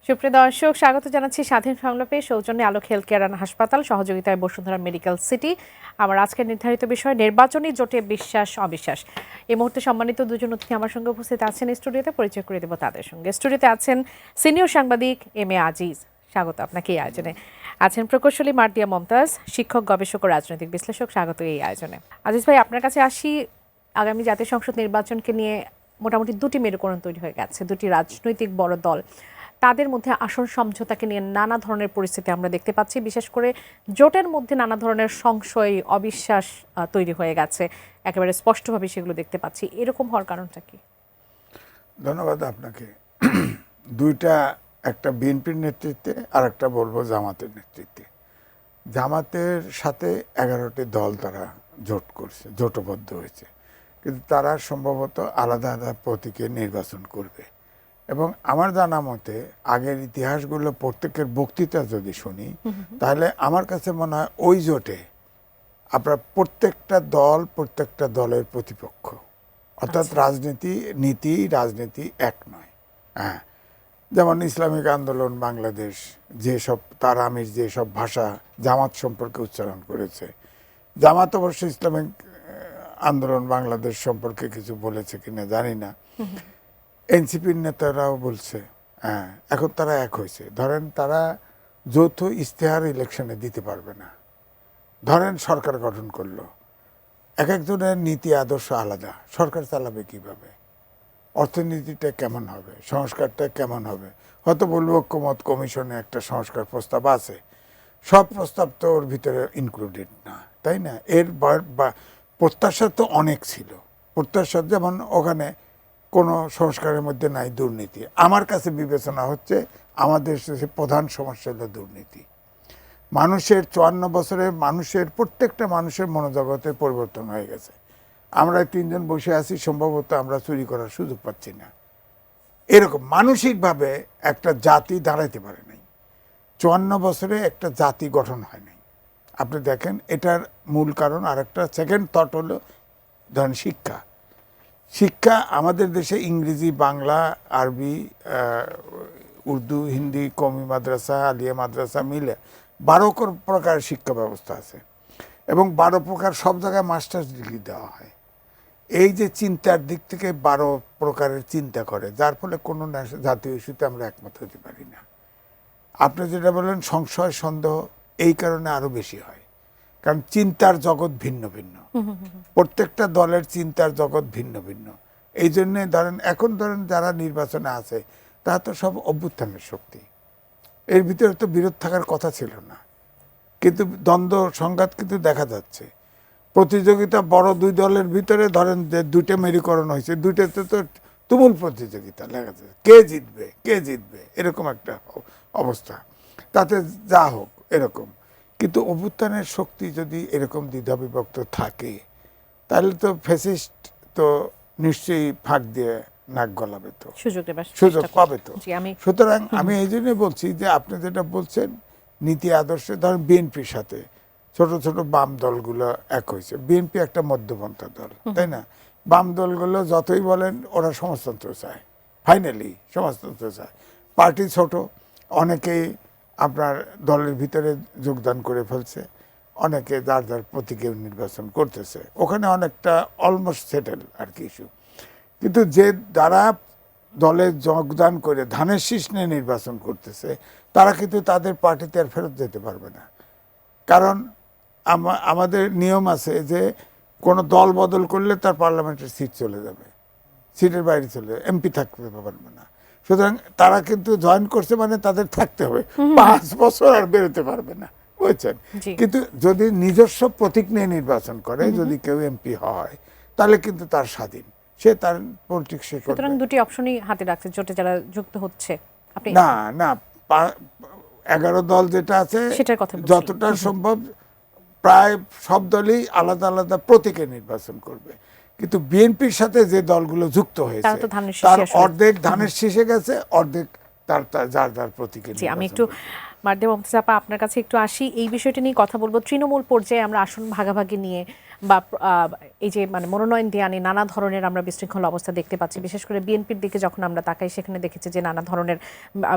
সুপ্রিয় দর্শক, স্বাগত জানাচ্ছি স্বাধীন সংলাপে। সৌজন্যে আলোক হেলথ কেয়ার অ্যান্ড হাসপাতাল, সহযোগিতায় বসুন্ধরা মেডিকেল সিটি। আমার আজকের নির্ধারিত বিষয় নির্বাচনী জোটে বিশ্বাস অবিশ্বাস। এই মুহূর্তে সম্মানিত দুজন অতিথি আমার সঙ্গে উপস্থিত আছেন স্টুডিওতে, পরিচয় করে দেব তাদের সঙ্গে। স্টুডিওতে আছেন সিনিয়র সাংবাদিক এম এ আজিজ, স্বাগত আপনাকে এই আয়োজনে। আছেন প্রকৌশলী মার্দিয়া মমতাজ, শিক্ষক, গবেষক ও রাজনৈতিক বিশ্লেষক, স্বাগত এই আয়োজনে। আজিজ ভাই, আপনার কাছে আসি। আগামী জাতীয় সংসদ নির্বাচনকে নিয়ে মোটামুটি দুটি মেরুকরণ তৈরি হয়ে গেছে, দুটি রাজনৈতিক বড় দল, তাদের মধ্যে আসন সমঝোতাকে নিয়ে নানা ধরনের পরিস্থিতি আমরা দেখতে পাচ্ছি। বিশেষ করে জোটের মধ্যে নানা ধরনের সংশয়, অবিশ্বাস তৈরি হয়ে গেছে, একেবারে স্পষ্টভাবে সেগুলো দেখতে পাচ্ছি। এরকম হওয়ার কারণটা কি? ধন্যবাদ আপনাকে। দুইটা, একটা বিএনপির নেতৃত্বে আর একটা বলবো জামাতের নেতৃত্বে। জামাতের সাথে 11টি দল তারা জোট করছে, জোটবদ্ধ হয়েছে, কিন্তু তারা সম্ভবত আলাদা আলাদা প্রতীকে নির্বাচন করবে। এবং আমার জানা মতে আগের ইতিহাসগুলো প্রত্যেকের বক্তৃতা যদি শুনি, তাহলে আমার কাছে মনে হয় ওই জোটে আপনার প্রত্যেকটা দলের প্রতিপক্ষ, অর্থাৎ রাজনীতি এক নয়। হ্যাঁ, যেমন ইসলামিক আন্দোলন বাংলাদেশ যেসব তার আমির যেসব ভাষা জামাত সম্পর্কে উচ্চারণ করেছে, জামাত অবশ্য ইসলামিক আন্দোলন বাংলাদেশ সম্পর্কে কিছু বলেছে কিনা জানি না, এনসিপির নেতারাও বলছে। হ্যাঁ, এখন তারা এক হয়েছে। ধরেন তারা যৌথ ইশতেহার ইলেকশনে দিতে পারবে না। ধরেন সরকার গঠন করলো, এক একজনের নীতি আদর্শ আলাদা, সরকার চালাবে কিভাবে, অর্থনীতিটা কেমন হবে, সংস্কারটা কেমন হবে। হয়তো বলবো ঐক্যমত কমিশনে একটা সংস্কার প্রস্তাব আছে, সব প্রস্তাব তো ওর ভিতরে ইনক্লুডেড না, তাই না? এর প্রত্যাশা তো অনেক ছিল। প্রত্যাশা যেমন ওখানে কোনো সংস্কারের মধ্যে নাই দুর্নীতি। আমার কাছে বিবেচনা হচ্ছে আমাদের দেশে প্রধান সমস্যা হলো দুর্নীতি। মানুষের 54 বছরে প্রত্যেকটা মানুষের মনোজগতের পরিবর্তন হয়ে গেছে। আমরা তিনজন বসে আছি, সম্ভবত আমরা চুরি করার সুযোগ পাচ্ছি না। এরকম মানসিকভাবে একটা জাতি দাঁড়াইতে পারে নাই। 54 বছরে একটা জাতি গঠন হয় নাই। আপনি দেখেন এটার মূল কারণ। আর একটা সেকেন্ড থট হলো ধরেন শিক্ষা আমাদের দেশে ইংরেজি, বাংলা, আরবি, উর্দু, হিন্দি, কওমি মাদ্রাসা, আলিয়া মাদ্রাসা মিলে 12 প্রকার শিক্ষা ব্যবস্থা আছে এবং 12 প্রকার সব জায়গায় মাস্টার্স ডিগ্রি দেওয়া হয়। এই যে চিন্তার দিক থেকে 12 প্রকারের চিন্তা করে, যার ফলে কোনো জাতীয় ইস্যুতে আমরা একমত হতে পারি না। আপনি যেটা বললেন সংশয় সন্দেহ, এই কারণে আরো বেশি হয়, কারণ চিন্তার জগৎ ভিন্ন ভিন্ন, প্রত্যেকটা দলের চিন্তার জগৎ ভিন্ন ভিন্ন। এই জন্যে এখন যারা নির্বাচনে আছে তারা তো সব অভ্যুত্থানের শক্তি, এর ভিতরে তো বিরোধ থাকার কথা ছিল না, কিন্তু দ্বন্দ্ব সংঘাত কিন্তু দেখা যাচ্ছে। প্রতিযোগিতা বড় দুই দলের ভিতরে ধরেন যে দুইটা মেরুকরণ হয়েছে, দুইটাতে তো তুমুল প্রতিযোগিতা লেগে যাচ্ছে, কে জিতবে এরকম একটা অবস্থা। তাতে যা হোক এরকম, কিন্তু অভ্যুত্থানের শক্তি যদি এরকম দ্বিধাবিভক্ত থাকে, তাহলে তো ফ্যাসিস্ট তো নিশ্চয়ই ফাঁক দিয়ে নাক গলাবে, তো সুযোগ পাবে তো। সুতরাং আমি এই জন্য বলছি যে আপনি যেটা বলছেন নীতি আদর্শে, ধরেন বিএনপির সাথে ছোট ছোট বাম দলগুলো এক হয়েছে। বিএনপি একটা মধ্যপন্থা দল, তাই না? বাম দলগুলো যতই বলেন ওরা সমাজতন্ত্র চায়, ফাইনালি সমাজতন্ত্র চায়। পার্টি ছোট, অনেকেই আপনার দলের ভিতরে যোগদান করে ফেলছে, অনেকে যার যার প্রতীকে নির্বাচন করতেছে, ওখানে অনেকটা অলমোস্ট সেটেল আর কি ইস্যু। কিন্তু যে যারা দলে যোগদান করে ধানের শীষ নিয়ে নির্বাচন করতেছে, তারা কিন্তু তাদের পার্টিতে আর ফেরত যেতে পারবে না। কারণ আমাদের নিয়ম আছে যে কোনো দল বদল করলে তার পার্লামেন্টের সিট চলে যাবে, সিটের বাইরে চলে যাবে, এমপি থাকতে পারবে না। সুতরাং তারা কিন্তু জয়েন করছে মানে তাদের থাকতে হবে 5 বছর, আর বেরোতে পারবে না, বুঝছেন? কিন্তু যদি নিজস্ব প্রতীক নিয়ে নির্বাচন করে, যদি কেউ এমপি হয়, তাহলে কিন্তু তার স্বাধীন, সে তার পলিটিক্স করবে। সুতরাং দুটি অপশনই হাতে রাখছে জোটে যারা যুক্ত হচ্ছে। না 11 দল যেটা আছে যতটা সম্ভব প্রায় সব দলই আলাদা আলাদা প্রতীকে নির্বাচন করবে। কিন্তু বিএনপির সাথে যে দলগুলো যুক্ত হয়েছে তার অর্ধেক ধানের শীষে গেছে, অর্ধেক তার যার প্রতীকে। আমি একটু মার্দিয়া মমতাজ আপা আপনার কাছে একটু আসি, এই বিষয়টি নিয়ে কথা বলবো। তৃণমূল পর্যায়ে আমরা আসন ভাগাভাগি নিয়ে বা এই যে মানে মনোনয়ন দিয়ে আনি নানা ধরনের আমরা বিশৃঙ্খল অবস্থা দেখতে পাচ্ছি, বিশেষ করে বিএনপির দিকে যখন আমরা তাকাই সেখানে দেখেছি যে নানা ধরনের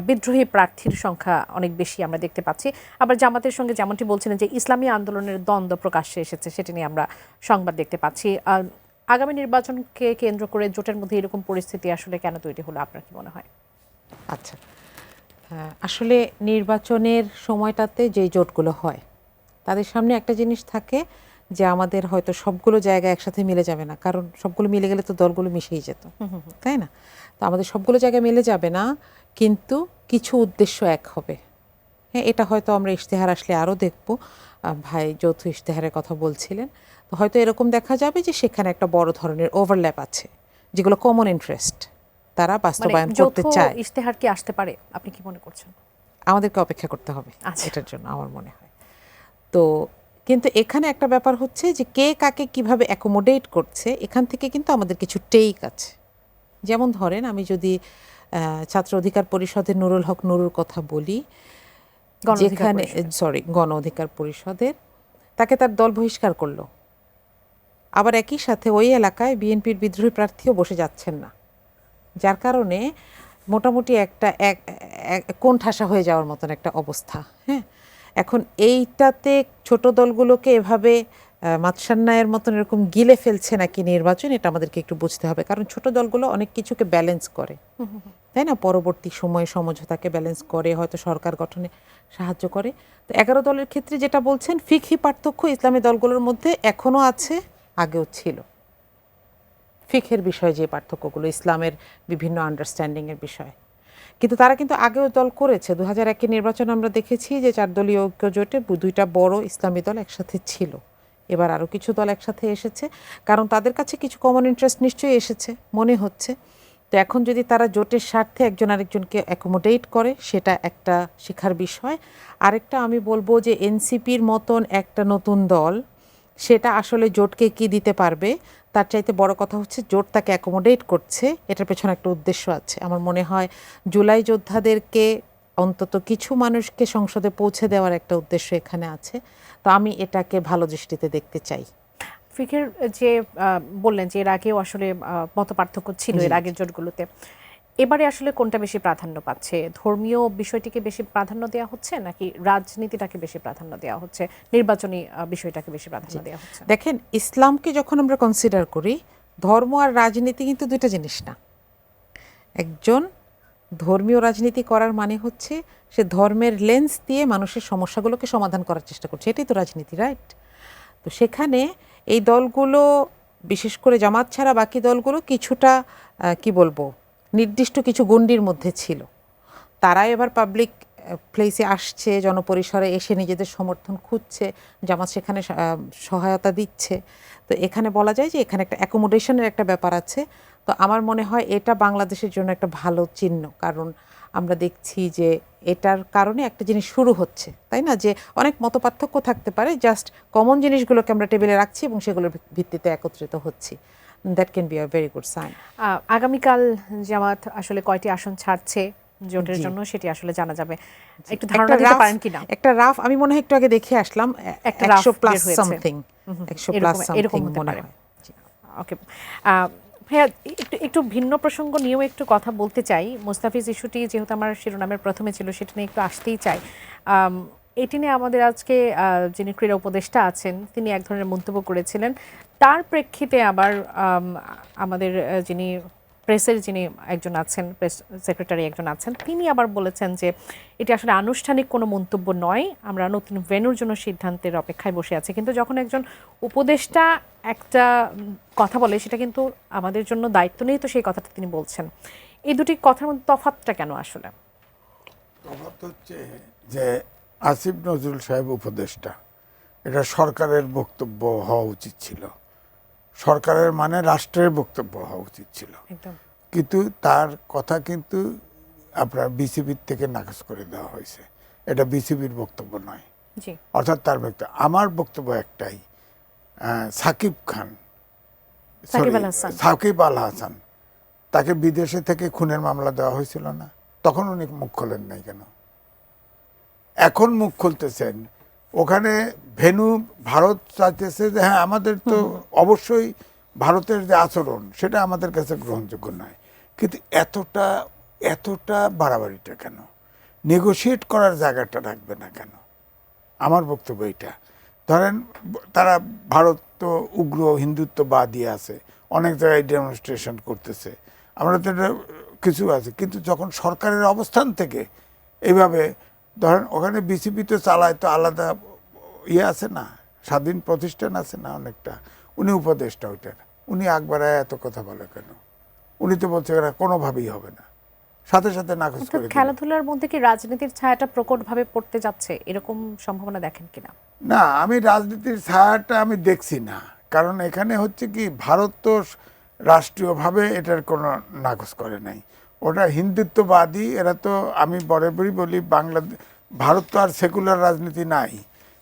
বিদ্রোহী প্রার্থীর সংখ্যা অনেক বেশি আমরা দেখতে পাচ্ছি। আবার জামাতের সঙ্গে যেমনটি বলছিলেন যে ইসলামী আন্দোলনের দ্বন্দ্ব প্রকাশ্যে এসেছে, সেটি নিয়ে আমরা সংবাদ দেখতে পাচ্ছি। আগামী নির্বাচনকে কেন্দ্র করে জোটের মধ্যে এরকম পরিস্থিতি আসলে কেন তৈরি হলো আপনার কি মনে হয়? আচ্ছা, আসলে নির্বাচনের সময়টাতে যে জোটগুলো হয় তাদের সামনে একটা জিনিস থাকে যে আমাদের হয়তো সবগুলো জায়গা একসাথে মিলে যাবে না, কারণ সবগুলো মিলে গেলে তো দলগুলো মিশেই যেত, তাই না? তো আমাদের সবগুলো জায়গায় মিলে যাবে না, কিন্তু কিছু উদ্দেশ্য এক হবে। হ্যাঁ, এটা হয়তো আমরা ইশতেহার আসলে আরও দেখব। ভাই যৌথ ইশতেহারের কথা বলছিলেন, তো হয়তো এরকম দেখা যাবে যে সেখানে একটা বড় ধরনের ওভারল্যাপ আছে, যেগুলো কমন ইন্টারেস্ট তারা বাস্তবায়ন করতে চায়। ইশতেহার কি আসতে পারে, আপনি কি মনে করছেন? আমাদেরকে অপেক্ষা করতে হবে এটার জন্য আমার মনে হয়। তো কিন্তু এখানে একটা ব্যাপার হচ্ছে যে কে কাকে কিভাবে অ্যাকোমোডেট করছে, এখান থেকে কিন্তু আমাদের কিছু টেক আছে। যেমন ধরেন, আমি যদি ছাত্র অধিকার পরিষদের নুরুল হক নুরুর কথা বলি, যেখানে গণ অধিকার পরিষদের তাকে তার দল বহিষ্কার করলো, আবার একই সাথে ওই এলাকায় বিএনপির বিদ্রোহী প্রার্থীও বসে যাচ্ছেন না, যার কারণে মোটামুটি একটা কোণঠাসা হয়ে যাওয়ার মতন একটা অবস্থা। হ্যাঁ, এখন এইটাতে ছোট দলগুলোকে এভাবে মাতসান্নায়ের মতন এরকম গিলে ফেলছে নাকি নির্বাচন, এটা আমাদেরকে একটু বুঝতে হবে। কারণ ছোট দলগুলো অনেক কিছুকে ব্যালেন্স করে, তাই না? পরবর্তী সময়ে সমঝোতাকে ব্যালেন্স করে, হয়তো সরকার গঠনে সাহায্য করে। তো 11 দলের ক্ষেত্রে যেটা বলছেন, ফিকহি পার্থক্য ইসলামী দলগুলোর মধ্যে এখনও আছে, আগেও ছিল। ফিকহের বিষয়ে যে পার্থক্যগুলো, ইসলামের বিভিন্ন আন্ডারস্ট্যান্ডিংয়ের বিষয়ে, কিন্তু তারা কিন্তু আগেও দল করেছে। 2001 নির্বাচন আমরা দেখেছি যে 4 দলীয় ঐক্য জোটে 2টা বড় ইসলামী দল একসাথে ছিল। এবার আরও কিছু দল একসাথে এসেছে, কারণ তাদের কাছে কিছু কমন ইন্টারেস্ট নিশ্চয়ই এসেছে মনে হচ্ছে। তো এখন যদি তারা জোটের স্বার্থে একজন আরেকজনকে অ্যাকোমোডেট করে, সেটা একটা শেখার বিষয়। আরেকটা আমি বলবো যে এনসিপির মতন একটা নতুন দল, সেটা আসলে জোটকে কি দিতে পারবে, তার চাইতে বড় কথা হচ্ছে জোট তাকে অ্যাকোমোডেট করছে, এটার পেছনে একটা উদ্দেশ্য আছে। আমার মনে হয় জুলাই যোদ্ধাদেরকে অন্তত কিছু মানুষকে সংসদে পৌঁছে দেওয়ার একটা উদ্দেশ্য এখানে আছে। তো আমি এটাকে ভালো দৃষ্টিতে দেখতে চাই। ফিকের যে বললেন যে এর আগেও আসলে মত পার্থক্য ছিল এর আগের জোটগুলোতে, এবারে আসলে কোনটা বেশি প্রাধান্য পাচ্ছে? ধর্মীয় বিষয়টিকে বেশি প্রাধান্য দেওয়া হচ্ছে নাকি রাজনীতিটাকে বেশি প্রাধান্য দেওয়া হচ্ছে, নির্বাচনী বিষয়টাকে বেশি প্রাধান্য দেওয়া হচ্ছে? দেখেন, ইসলামকে যখন আমরা কনসিডার করি, ধর্ম আর রাজনীতি কিন্তু দুইটা জিনিস না। একজন ধর্মীয় রাজনীতি করার মানে হচ্ছে সে ধর্মের লেন্স দিয়ে মানুষের সমস্যাগুলোকে সমাধান করার চেষ্টা করছে, এটাই তো রাজনীতি, রাইট? তো সেখানে এই দলগুলো, বিশেষ করে জামাত ছাড়া বাকি দলগুলো কিছুটা কি বলবো, নির্দিষ্ট কিছু গণ্ডির মধ্যে ছিল। তারা এবার পাবলিক প্লেসে আসছে, জনপরিসরে এসে নিজেদের সমর্থন খুঁজছে, জামাত সেখানে সহায়তা দিচ্ছে। তো এখানে বলা যায় যে এখানে একটা অ্যাকোমোডেশনের একটা ব্যাপার আছে। তো আমার মনে হয় এটা বাংলাদেশের জন্য একটা ভালো চিহ্ন, কারণ আমরা দেখছি যে এটার কারণে একটা জিনিস শুরু হচ্ছে, তাই না? যে অনেক মতপার্থক্য থাকতে পারে, জাস্ট কমন জিনিসগুলোকে আমরা টেবিলে রাখছি এবং সেগুলোর ভিত্তিতে একত্রিত হচ্ছি। That can be a very good sign. আগামীকাল জামাত আসলে কয়টি আসন ছাড়ছে জোটের জন্য, সেটি আসলে জানা যাবে। একটু ধারণা দিতে পারেন কিনা? একটা রাফ, আমি মনে হয় একটু আগে দেখে আসলাম, 100 প্লাস সামথিং, 100 প্লাস সামথিং মনে হয়। ওকে ভাইয়া, একটু ভিন্ন প্রসঙ্গ নিয়েও একটু কথা বলতে চাই। মোস্তাফিজ ইস্যুটি যেহেতু আমার শিরোনামের প্রথমে ছিল, সেটা নিয়ে একটু আসতেই চাই। এটি নিয়ে আমাদের আজকে যিনি ক্রীড়া উপদেষ্টা আছেন, তিনি এক ধরনের মন্তব্য করেছিলেন। তার প্রেক্ষিতে আবার আমাদের যিনি প্রেসের যিনি একজন আছেন, প্রেস সেক্রেটারি একজন আছেন, তিনি আবার বলেছেন যে এটি আসলে আনুষ্ঠানিক কোনো মন্তব্য নয়, আমরা নতুন ভেন্যুর জন্য সিদ্ধান্তের অপেক্ষায় বসে আছি। কিন্তু যখন একজন উপদেষ্টা একটা কথা বলে, সেটা কিন্তু আমাদের জন্য দায়িত্ব নেই, তো সেই কথাটা তিনি বলছেন। এই দুটি কথার মধ্যে তফাৎটা কেন আসলে? তফাৎ হচ্ছে যে আসিফ নজরুল সাহেব উপদেষ্টা, এটা সরকারের বক্তব্য হওয়া উচিত ছিল, সরকারের মানে রাষ্ট্রের বক্তব্য হওয়া উচিত ছিল। কিন্তু তার কথা কিন্তু আপনার বিসিবির থেকে নাকচ করে দেওয়া হয়েছে, এটা বিসিবির বক্তব্য নয়। অর্থাৎ তার বক্তব্য, আমার বক্তব্য একটাই, সাকিব আল হাসান, তাকে বিদেশে থেকে খুনের মামলা দেওয়া হয়েছিল না? তখন উনি মুখ খোলেন নাই কেন? এখন মুখ খুলতেছেন ওখানে ভেন্যু ভারত চাইতেছে যে হ্যাঁ আমাদের তো অবশ্যই ভারতের যে আচরণ সেটা আমাদের কাছে গ্রহণযোগ্য নয়, কিন্তু এতটা বাড়াবাড়িটা কেন? নেগোশিয়েট করার জায়গাটা রাখবে না কেন? আমার বক্তব্য এটা। ধরেন তারা ভারত তো উগ্র হিন্দুত্ববাদী আছে, অনেক জায়গায় ডেমনস্ট্রেশন করতেছে, আমরা তো এটা কিছু আছে, কিন্তু যখন সরকারের অবস্থান থেকে এইভাবে ধরেন ওখানে বিসিপি তো চালায়, তো আলাদা আছে না, স্বাধীন প্রতিষ্ঠান আছে না অনেকটা, উনি উপদেষ্টা ওইটার, উনি একবারায় এত কথা বলে কেন? উনি তো বলছে এরা কোনোভাবেই হবে না, সাথে সাথে নাকচ করে দিলেন। খেলাধুলার মধ্যে কি রাজনীতির ছায়াটা প্রকটভাবে পড়তে যাচ্ছে, এরকম সম্ভাবনা দেখেন কিনা? না, আমি রাজনীতির ছায়াটা আমি দেখছি না, কারণ এখানে হচ্ছে কি ভারত তো রাষ্ট্রীয়ভাবে এটার কোনো নাকচ করে নাই, ওটা হিন্দুত্ববাদী, এরা তো আমি বরাবরই বলি ভারত তো আর সেকুলার রাজনীতি নাই,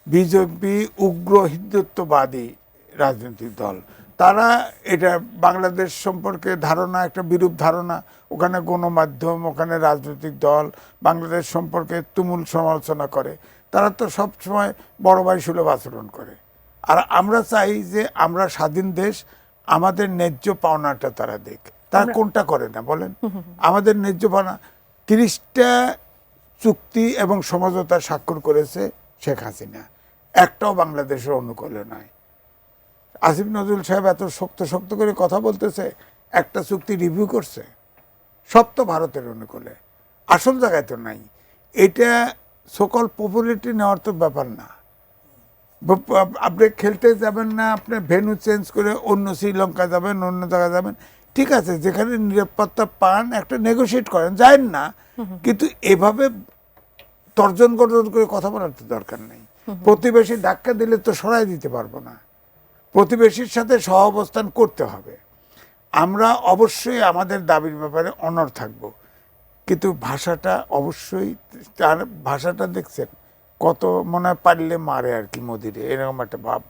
বিজেপি উগ্র হিন্দুত্ববাদী রাজনৈতিক দল, তারা এটা বাংলাদেশ সম্পর্কে ধারণা একটা বিরূপ ধারণা, ওখানে গণমাধ্যম, ওখানে রাজনৈতিক দল বাংলাদেশ সম্পর্কে তুমুল সমালোচনা করে, তারা তো সবসময় বড় ভাই সুলভ আচরণ করে। আর আমরা চাই যে আমরা স্বাধীন দেশ, আমাদের ন্যায্য পাওনাটা তারা দেখ, তারা কোনটা করে না বলেন? আমাদের ন্যায্য পাওনা 30টা চুক্তি এবং সমঝোতা স্বাক্ষর করেছে শেখ হাসিনা, একটাও বাংলাদেশের অনুকূলে নয়। আসিফ নজরুল সাহেব এত শক্ত করে কথা বলতেছে, একটা চুক্তি রিভিউ করছে, সব তো ভারতের অনুকূলে, আসল জায়গায় তো নাই। এটা সকল পপুলারিটি নেওয়ার তো ব্যাপার না। আপনি খেলতে যাবেন না, আপনি ভেন্যু চেঞ্জ করে অন্য শ্রীলঙ্কা যাবেন, অন্য জায়গায় যাবেন, ঠিক আছে, যেখানে নিরাপত্তা পান একটা নেগোশিয়েট করেন, যায়েন না, কিন্তু এভাবে তর্জন গর্জন করে কথা বলার তো দরকার নেই। প্রতিবেশী ধাক্কা দিলে তো সরাই দিতে পারবো না, প্রতিবেশীর সাথে সহাবস্থান করতে হবে। আমরা অবশ্যই আমাদের দাবির ব্যাপারে অনড় থাকব, কিন্তু ভাষাটা অবশ্যই, তার ভাষাটা দেখছেন কত মনে হয় পারলে মারে আর কি মোদিরে, এরকম একটা ভাব,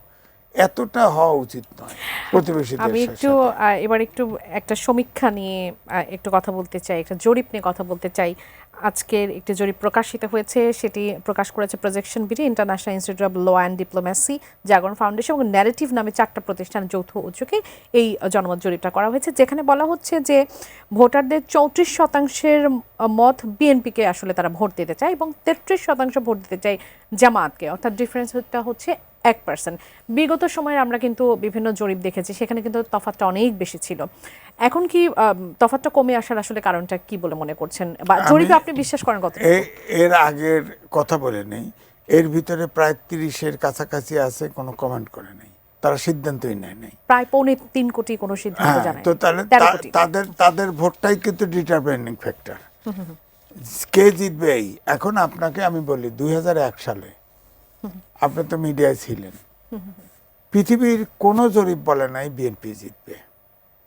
এতটা হওয়া উচিত নয় প্রতিবেশী আমি দেশের একটু সাথে। এবার একটু একটা সমীক্ষা নিয়ে একটু কথা বলতে চাই, একটা জরিপ নিয়ে কথা বলতে চাই। আজকের একটি জরিপ প্রকাশিত হয়েছে, সেটি প্রকাশ করেছে projection BD, International Institute of Law and Diplomacy, Jagoron foundation এবং ন্যারেটিভ নামে 4টা প্রতিষ্ঠান যৌথ উদ্যোগে এই জনমত জরিপটা করা হয়েছে, যেখানে বলা হচ্ছে যে ভোটারদের 34%-এর মত বিএনপিকে আসলে তারা ভোট দিতে চায় এবং 33% ভোট দিতে চায় জামায়াতকে, অর্থাৎ ডিফারেন্সটা হচ্ছে 1%। বিগত সময়ে আমরা কিন্তু বিভিন্ন জরিপ দেখেছি, সেখানে কিন্তু তফাৎটা অনেক বেশি ছিল। এখন কি তফাৎটা কমে আসার আসলে কারণটা কি বলে মনে করছেন, বা জরিপে আপনি বিশ্বাস করেন কত? এর আগের কথা বলে নেই, এর ভিতরে প্রায় 30-এর কাছাকাছি আছে, কোনো কমেন্ট করে নাই, তারা সিদ্ধান্তই নেয় নাই। প্রায় 3.25 কোটি কোনো সিদ্ধান্ত জানায়। তো তাহলে 13 কোটি। তাদের ভোটটাই কিন্তু ডিটারমিনিং ফ্যাক্টর, কে জিতবে। এই এখন আপনাকে আমি বলি 2001 সালে আপনি তো মিডিয়ায় ছিলেন, পৃথিবীর কোনো জরিপ বলে নাই বিএনপি জিতবে,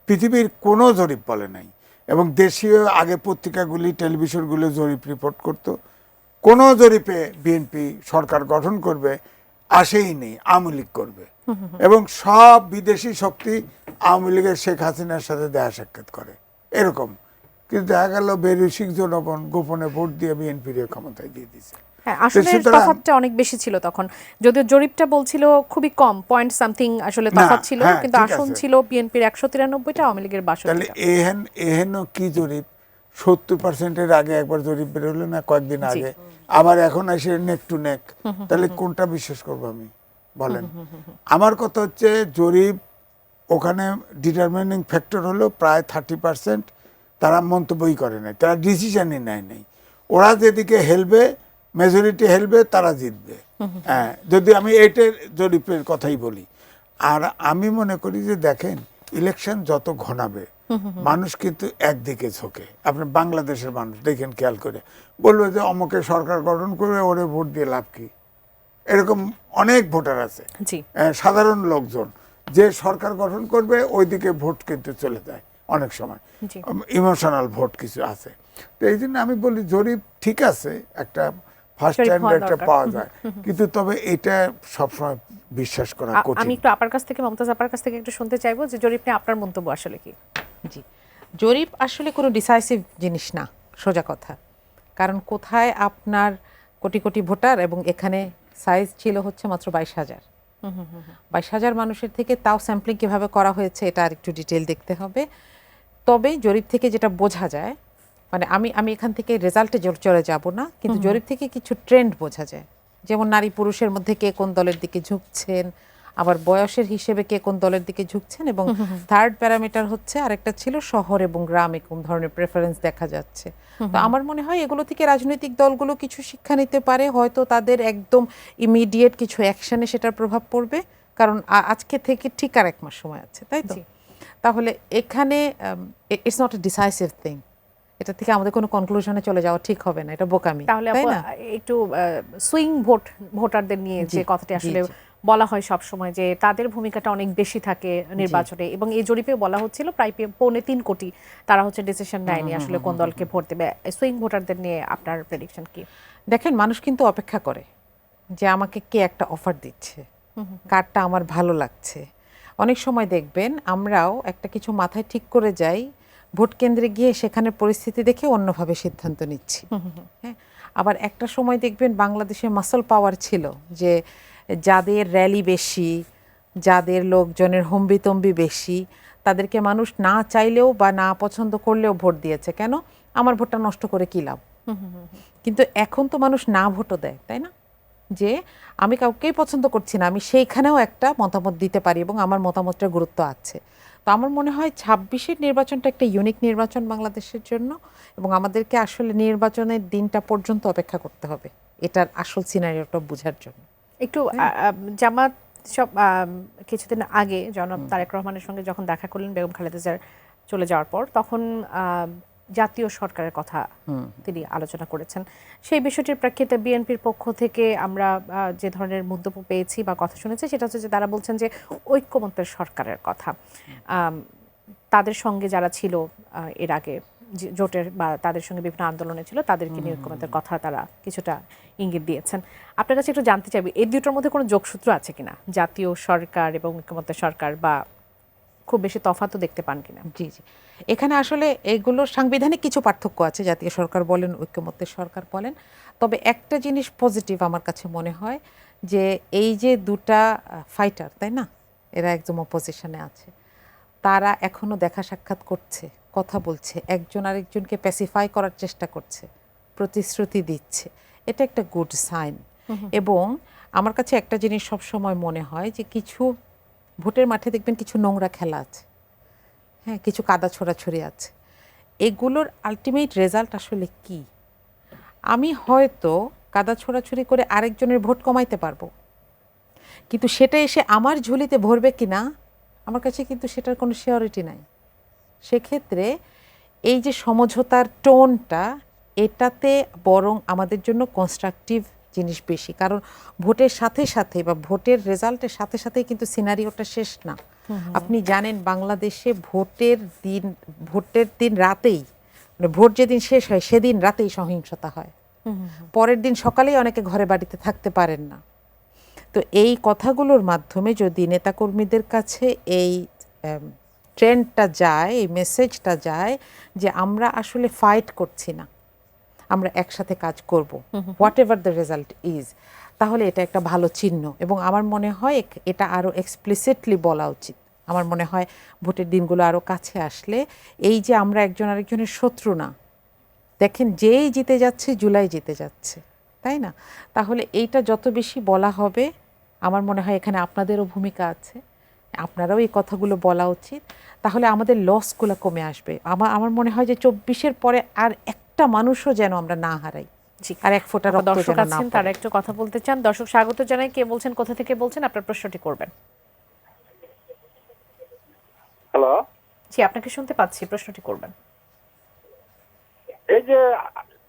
পৃথিবীর কোনো জরিপ বলে নাই, এবং দেশীয় আগে পত্রিকাগুলি টেলিভিশনগুলো জরিপ রিপোর্ট করতো, কোনো জরিপে বিএনপি সরকার গঠন করবে আসেই নেই, আওয়ামী লীগ করবে, এবং সব বিদেশি শক্তি আওয়ামী লীগের শেখ হাসিনার সাথে দেখা সাক্ষাৎ করে এরকম, কিন্তু দেখা গেল বেরসিক জনগণ গোপনে ভোট দিয়ে বিএনপির ক্ষমতায় দিয়ে দিচ্ছে। হ্যাঁ, আসলে তফাৎটা অনেক বেশি ছিল তখন, যদিও জরিপটা বলছিল খুবই কম, পয়েন্ট সামথিং আসলে তফাৎ ছিল, কিন্তু আসন ছিল বিএনপির 193টা, আওয়ামী লীগের 62টা। তাহলে এহেন কি জরিপ, 70%-এর আগে একবার জরিপ বের হলো না কয়েকদিন আগে, আবার এখন এসে নেক টু নেক, তাহলে কোনটা বিশ্বাস করবো আমি বলেন? আমার কথা হচ্ছে জরিপ ওখানে ডিটারমিনিং ফ্যাক্টর হলো প্রায় 30%, তারা মন্তব্যই করে নাই, তারা ডিসিশনই নেয় নাই, ওরা যেদিকে হেলবে, মেজরিটি হেলবে, তারা জিতবে। হ্যাঁ, যদি আমি এইটার জরিপের কথাই বলি। আর আমি মনে করি যে দেখেন, ইলেকশন যত ঘনাবে মানুষ কিন্তু একদিকে ঝোঁকে, আপনি বাংলাদেশের মানুষ দেখেন খেয়াল করে, বলবে যে অমুকে সরকার গঠন করবে, ওরে ভোট দিয়ে লাভ কি? এরকম অনেক ভোটার আছে, সাধারণ লোকজন, যে সরকার গঠন করবে ওইদিকে ভোট কিন্তু চলে যায় অনেক সময়, ইমোশনাল ভোট কিছু আছে। তো এই জন্য আমি বলি জরিপ ঠিক আছে, একটা ফার্স্ট টাইম একটা পাওয়া যায়, কিন্তু তবে এটা সবসময় বিশ্বাস করা কঠিন। আমি একটু আপনার কাছ থেকে, মমতাজ আপনার কাছ থেকে একটু শুনতে চাইবো যে জরিপ নিয়ে আপনার মন্তব্য আসলে কি? জি, জরিপ আসলে কোনো ডিসাইসিভ জিনিস না, সোজা কথা। কারণ কোথায় আপনার কোটি কোটি ভোটার এবং এখানে সাইজ ছিল হচ্ছে মাত্র 22,000। 22,000 মানুষের থেকে তাও স্যাম্পলিং কিভাবে করা হয়েছে এটা আর একটু ডিটেল দেখতে হবে। তবে জরিপ থেকে যেটা বোঝা যায়, মানে আমি এখান থেকে রেজাল্টে চলে যাব না, কিন্তু জরিপ থেকে কিছু ট্রেন্ড বোঝা যায়। যেমন নারী পুরুষের মধ্যে কে কোন দলের দিকে ঝুঁকছেন, আবার বয়সের হিসেবে কে কোন দলের দিকে ঝুঁকছেন, এবং থার্ড প্যারামিটার হচ্ছে আরেকটা ছিল শহর এবং গ্রামে কোন ধরনের প্রেফারেন্স দেখা যাচ্ছে। তো আমার মনে হয় এগুলো থেকে রাজনৈতিক দলগুলো কিছু শিক্ষা নিতে পারে, হয়তো তাদের একদম ইমিডিয়েট কিছু অ্যাকশনে সেটার প্রভাব পড়বে, কারণ আজকে থেকে ঠিক আর 1 মাস সময় আছে, তাই তো? তাহলে এখানে it's not a decisive thing, এটা থেকে আমাদের কোনো কনক্লুশনে চলে যাওয়া ঠিক হবে না, এটা বোকামি। তাহলে একটু সুইং ভোটারদের নিয়ে যে কথাটি আসলে বলা হয় সব সময়, যে তাদের ভূমিকাটা অনেক বেশি থাকে নির্বাচনে, এবং এই জরিপে বলা হচ্ছিল প্রায় 3.25 কোটি তারা হচ্ছে ডিসিশন নেয়নি আসলে কোন দলকে ভোট দেবে। সুইং ভোটারদের নিয়ে আপনার প্রেডিকশন কি? দেখেন, মানুষ কিন্তু অপেক্ষা করে যে আমাকে কে একটা অফার দিচ্ছে, কারটা আমার ভালো লাগছে। অনেক সময় দেখবেন আমরাও একটা কিছু মাথায় ঠিক করে যাই, ভোট কেন্দ্রে গিয়ে সেখানে পরিস্থিতি দেখে অন্যভাবে সিদ্ধান্ত নিচ্ছি। হ্যাঁ, আবার একটা সময় দেখবেন বাংলাদেশে মাসল পাওয়ার ছিল, যে যাদের র্যালি বেশি, যাদের লোকজনের হম্বিতম্বি বেশি, তাদেরকে মানুষ না চাইলেও বা না পছন্দ করলেও ভোট দিয়েছে। কেন? আমার ভোটটা নষ্ট করে কী লাভ? কিন্তু এখন তো মানুষ না ভোটও দেয়, তাই না? যে আমি কাউকেই পছন্দ করছি না, আমি সেইখানেও একটা মতামত দিতে পারি এবং আমার মতামতটার গুরুত্ব আছে। তো আমার মনে হয় 26-এর নির্বাচনটা একটা ইউনিক নির্বাচন বাংলাদেশের জন্য, এবং আমাদেরকে আসলে নির্বাচনের দিনটা পর্যন্ত অপেক্ষা করতে হবে এটার আসল সিনারিওটা বোঝার জন্য। একটু জামাত সব কিছুদিন আগে জনাব তারেক রহমানের সঙ্গে যখন দেখা করলেন বেগম খালেদা জিয়ার চলে যাওয়ার পর, তখন জাতীয় সরকারের কথা তিনি আলোচনা করেছেন। সেই বিষয়টির প্রেক্ষিতে বিএনপির পক্ষ থেকে আমরা যে ধরনের মন্তব্য পেয়েছি বা কথা শুনেছি, সেটা হচ্ছে যে তারা বলছেন যে ঐক্যমত্যের সরকারের কথা। তাদের সঙ্গে যারা ছিল এর আগে জোটের বা তাদের সঙ্গে বিভিন্ন আন্দোলনে ছিল, তাদেরকে নিয়ে ঐক্যমত্যের কথা তারা কিছুটা ইঙ্গিত দিয়েছেন। আপনার কাছে একটু জানতে চাইবি এই দুটোর মধ্যে কোনো যোগসূত্র আছে কিনা, জাতীয় সরকার এবং ঐক্যমত্যের সরকার, বা খুব বেশি তফাৎও দেখতে পান কিনা? জি জি, এখানে আসলে এগুলো সাংবিধানিক কিছু পার্থক্য আছে, জাতীয় সরকার বলেন, ঐক্যমত্যের সরকার বলেন। তবে একটা জিনিস পজিটিভ আমার কাছে মনে হয়, যে এই যে দুটা ফাইটার, তাই না, এরা একদম অপোজিশনে আছে, তারা এখনো দেখা সাক্ষাৎ করছে, কথা বলছে, একজন আরেকজনকে প্যাসিফাই করার চেষ্টা করছে, প্রতিশ্রুতি দিচ্ছে। এটা একটা গুড সাইন। এবং আমার কাছে একটা জিনিস সব সময় মনে হয়, যে কিছু ভোটের মাঠে দেখবেন কিছু নোংরা খেলা আছে, হ্যাঁ, কিছু কাদা ছোড়াছড়ি আছে। এগুলোর আলটিমেট রেজাল্ট আসলে কি? আমি হয়তো কাদা ছোড়াছড়ি করে আরেকজনের ভোট কমাইতে পারবো, কিন্তু সেটা এসে আমার ঝুলিতে ভরবে কিনা আমার কাছে কিন্তু সেটার কোনো সিওরিটি নাই। সেক্ষেত্রে এই যে সমঝোতার টোনটা, এটাতে বরং আমাদের জন্য কনস্ট্রাকটিভ জিনিস বেশি, কারণ ভোটের সাথে সাথে বা ভোটের রেজাল্টের সাথে সাথেই কিন্তু সিনারিওটা শেষ না। আপনি জানেন বাংলাদেশে ভোটের দিন রাতেই, মানে ভোট যেদিন শেষ হয় সেদিন রাতেই সহিংসতা হয়, পরের দিন সকালেই অনেকে ঘরে বাড়িতে থাকতে পারেন না। তো এই কথাগুলোর মাধ্যমে যদি নেতাকর্মীদের কাছে এই ট্রেন্ডটা যায়, এই মেসেজটা যায় যে আমরা আসলে ফাইট করছি না, আমরা একসাথে কাজ করব, what ever the result is, তাহলে এটা একটা ভালো চিহ্ন। এবং আমার মনে হয় এটা আরও এক্সপ্লিসিটলি বলা উচিত। আমার মনে হয় ভোটের দিনগুলো আরও কাছে আসলে, এই যে আমরা একজন আরেকজনের শত্রু না, দেখেন যেই জিতে যাচ্ছে জুলাই জিতে যাচ্ছে, তাই না? তাহলে এইটা যত বেশি বলা হবে, আমার মনে হয় এখানে আপনাদেরও ভূমিকা আছে, আপনারাও এই কথাগুলো বলা উচিত, তাহলে আমাদের লসগুলো কমে আসবে। আমার মনে হয় যে 24-এর পরে আর একটা মানুষও যেন আমরা না হারাই, আর এক ফোঁটা রক্ত দর্শক যেন না আছেন, তারা একটু কথা বলতে চান। দর্শক স্বাগত জানাই, কে বলছেন, কোথা থেকে বলছেন, আপনার প্রশ্নটি করবেন। হ্যালো, জি, আপনাকে শুনতে পাচ্ছি, প্রশ্নটি করবেন। এই যে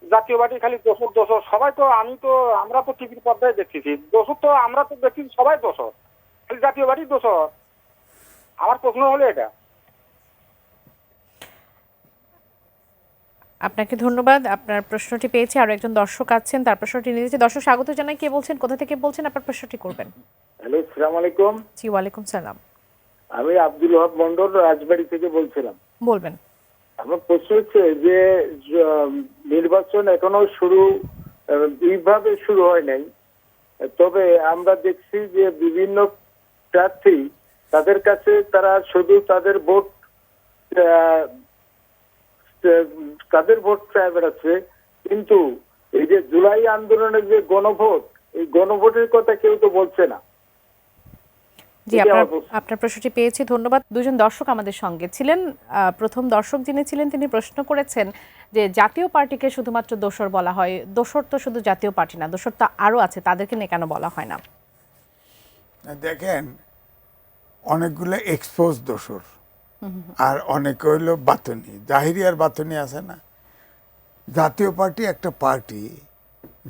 জাতীয় পার্টি খালি দোষর দোষর, সবাই তো, আমরা তো টিভির পর্দায় দেখতেছি দোষর, তো আমরা তো দেখতেছি সবাই দোষর, খালি জাতীয় পার্টি দোষর। আমার প্রশ্ন হলো এটা। আপনাকে ধন্যবাদ, আপনার প্রশ্নটি পেয়েছি। আরো একজন দর্শক আছেন, তার প্রশ্নটি নিয়ে দিচ্ছি। দর্শক স্বাগত জানাই, কে বলছেন, কোথা থেকে বলছেন, আপনার প্রশ্নটি করবেন। হ্যালো, আসসালামু আলাইকুম। জি, ওয়ালাইকুম সালাম। আমি আব্দুল ওহাব মন্ডল রাজবাড়ি থেকে বলছিলাম। বলবেন। আমার প্রশ্ন হচ্ছে যে নির্বাচন এখনো শুরু, এইভাবে শুরু হয় নাই, তবে আমরা দেখছি যে বিভিন্ন প্রার্থী তাদের কাছে তারা শুধু তাদের ভোট চায় বেড়াচ্ছে, কিন্তু এই যে জুলাই আন্দোলনের যে গণভোট, এই গণভোটের কথা কেউ তো বলছে না। জি, আপনার প্রশ্নটি পেয়েছি, ধন্যবাদ। দুজন দর্শক আমাদের সঙ্গে ছিলেন। প্রথম দর্শক যিনি ছিলেন তিনি প্রশ্ন করেছেন যে জাতীয় পার্টিকে শুধুমাত্র দোসর বলা হয়, দোসর তো শুধু জাতীয় পার্টি না, দোসর তো আরো আছে, তাদেরকে নিয়ে কেন বলা হয় না? দেখেন, অনেকগুলো এক্সপোজ দোসর আর অনেক হইল বাতনি, জাহিরি আর বাতনি আছে না। জাতীয় পার্টি একটা পার্টি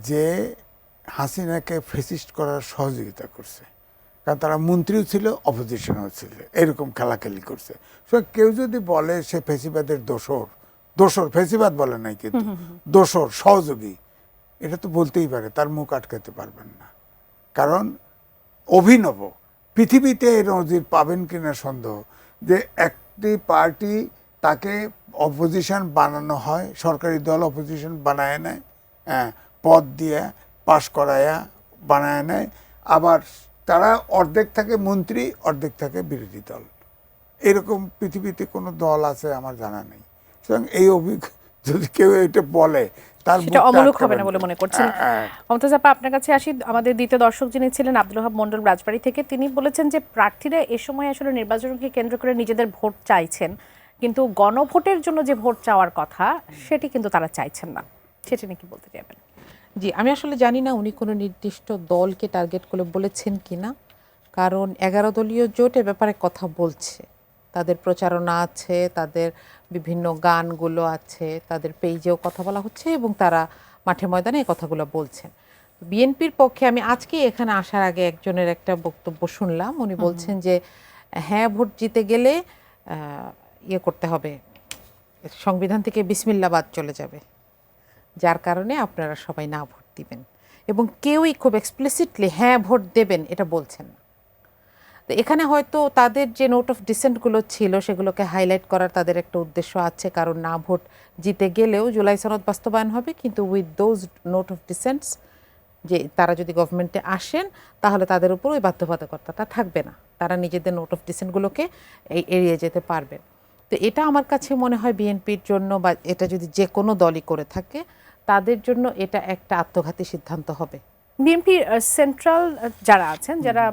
যে হাসিনাকে ফেসিস্ট করার সহযোগিতা করছে, কারণ তারা মন্ত্রীও ছিল, অপোজিশনও ছিল, এরকম খেলাখেলি করছে। কেউ যদি বলে সে ফেসিবাদের দোসর ফেসিবাদ বলে নাই, কিন্তু দোসর সহযোগী, এটা তো বলতেই পারে, তার মুখ আটকাতে পারবেন না। কারণ অভিনব পৃথিবীতে এই নজির পাবেন কিনা সন্দেহ যে একটি পার্টি তাকে অপোজিশন বানানো হয়, সরকারি দল অপোজিশন বানায় নেয়, পদ দিয়ে পাশ করায়া বানায় নেয়, আবার তারা অর্ধেক থাকে মন্ত্রী, অর্ধেক থাকে বিরোধী দল। এরকম পৃথিবীতে কোনো দল আছে আমার জানা নেই। সুতরাং এই যদি কেউ এটা বলে তার সেটা অমূলক হবে না বলে মনে করছেন। মমতাজ আপা, আপনার কাছে আসি। আমাদের দ্বিতীয় দর্শক যিনি ছিলেন আব্দুল ওহাব মন্ডল রাজবাড়ী থেকে, তিনি বলেছেন যে প্রার্থীরা এ সময় আসলে নির্বাচনকে কেন্দ্র করে নিজেদের ভোট চাইছেন, কিন্তু গণভোটের জন্য যে ভোট চাওয়ার কথা সেটি কিন্তু তারা চাইছেন না। সেটা নিয়ে কি বলতে চাইবেন? জি, আমি আসলে জানি না উনি কোনো নির্দিষ্ট দলকে টার্গেট করে বলেছেন কিনা, কারণ 11 দলীয় জোটের ব্যাপারে কথা বলছে, তাদের প্রচারণা আছে, তাদের বিভিন্ন গানগুলো আছে, তাদের পেজেও কথা বলা হচ্ছে এবং তারা মাঠে ময়দানে এই কথাগুলো বলছেন। বিএনপির পক্ষে আমি আজকে এখানে আসার আগে একজনের একটা বক্তব্য শুনলাম, উনি বলছেন যে হ্যাঁ ভোট জিতে গেলে ইয়ে করতে হবে, সংবিধান থেকে বিসমিল্লাহ বাদ চলে যাবে, যার কারণে আপনারা সবাই না ভোট দিবেন, এবং কেউই খুব এক্সপ্লিসিটলি হ্যাঁ ভোট দেবেন এটা বলছেন না। তো এখানে হয়তো তাদের যে নোট অফ ডিসেন্টগুলো ছিল সেগুলোকে হাইলাইট করার তাদের একটা উদ্দেশ্য আছে, কারণ না ভোট জিতে গেলেও জুলাই সনদ বাস্তবায়ন হবে, কিন্তু উইথ দোজ নোট অফ ডিসেন্টস, যে তারা যদি গভর্নমেন্টে আসেন তাহলে তাদের উপর ওই বাধ্যবাধকতাটা থাকবে না, তারা নিজেদের নোট অফ ডিসেন্টগুলোকে এড়িয়ে যেতে পারবে। তো এটা আমার কাছে মনে হয় বিএনপির জন্য, বা এটা যদি যে কোনো দলই করে থাকে তাদের জন্য এটা একটা আত্মঘাতী সিদ্ধান্ত হবে। বিএনপির সেন্ট্রাল যারা আছেন, যারা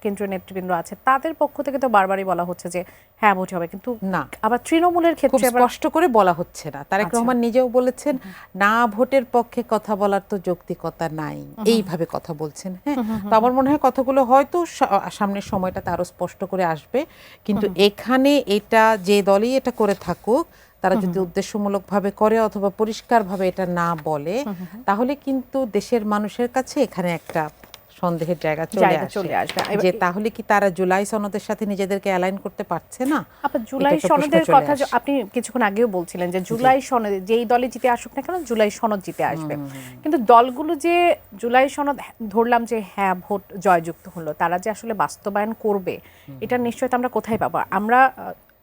কেন্দ্রীয় নেতৃবৃন্দ আছে, তাদের পক্ষ থেকে তো বারবারই বলা হচ্ছে যে হ্যাঁ ভোট হবে, কিন্তু না, আবার তৃণমূলের ক্ষেত্রে স্পষ্ট করে বলা হচ্ছে না। তারেক রহমান নিজেও বলেছেন না ভোটের পক্ষে কথা বলার তো যৌক্তিকতা নাই, এইভাবে কথা বলছেন। হ্যাঁ, তো আমার মনে হয় কথাগুলো হয়তো সামনের সময়টাতে আরো স্পষ্ট করে আসবে, কিন্তু এখানে এটা যে দলই এটা করে থাকুক, তারা যদি উদ্দেশ্যমূলকভাবে করে অথবা পরিষ্কারভাবে এটা না বলে, তাহলে কিন্তু দেশের মানুষের কাছে এখানে একটা সন্দেহের জায়গা চলে আসবে যে তাহলে কি তারা জুলাই সনদের সাথে নিজেদেরকে অ্যালাইন করতে পারছে না। আপনার জুলাই সনদের কথা আপনি কিছুক্ষণ আগেও বলছিলেন যে জুলাই সনদ যেই দলে জিতে আসুক না কেন জুলাই সনদ জিতে আসবে, কিন্তু দলগুলো যে জুলাই সনদ ধরলাম যে হ্যাঁ ভোট জয়যুক্ত হলো, তারা যে আসলে বাস্তবায়ন করবে এটা নিশ্চয়তা আমরা কোথায় পাবো? আমরা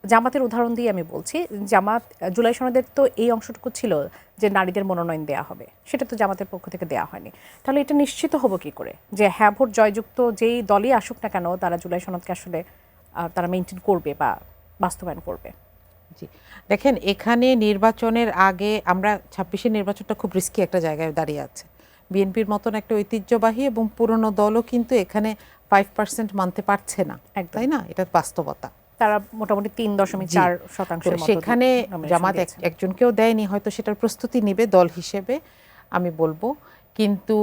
জামাতের উদাহরণ দিয়ে আমি বলছি, জামাত জুলাই সনদের তো এই অংশটুকু ছিল যে নারীদের মনোনয়ন দেওয়া হবে, সেটা তো জামাতের পক্ষ থেকে দেওয়া হয়নি। তাহলে এটা নিশ্চিত হবো কি করে যে হ্যাঁ ভোট জয়যুক্ত যেই দলই আসুক না কেন তারা জুলাই সনদকে আসলে তারা মেনটেন করবে বা বাস্তবায়ন করবে? জি, দেখেন, এখানে নির্বাচনের আগে আমরা 26-এর নির্বাচনটা খুব রিস্কি একটা জায়গায় দাঁড়িয়ে আছে। বিএনপির মতন একটা ঐতিহ্যবাহী এবং পুরনো দলও কিন্তু এখানে 5% মানতে পারছে না, তাই না? এটা বাস্তবতা। তারা মোটামুটি 3.4% সেখানে জামাত একজনকেও দেয়নি, হয়তো সেটার প্রস্তুতি নেবে দল হিসেবে আমি বলবো, কিন্তু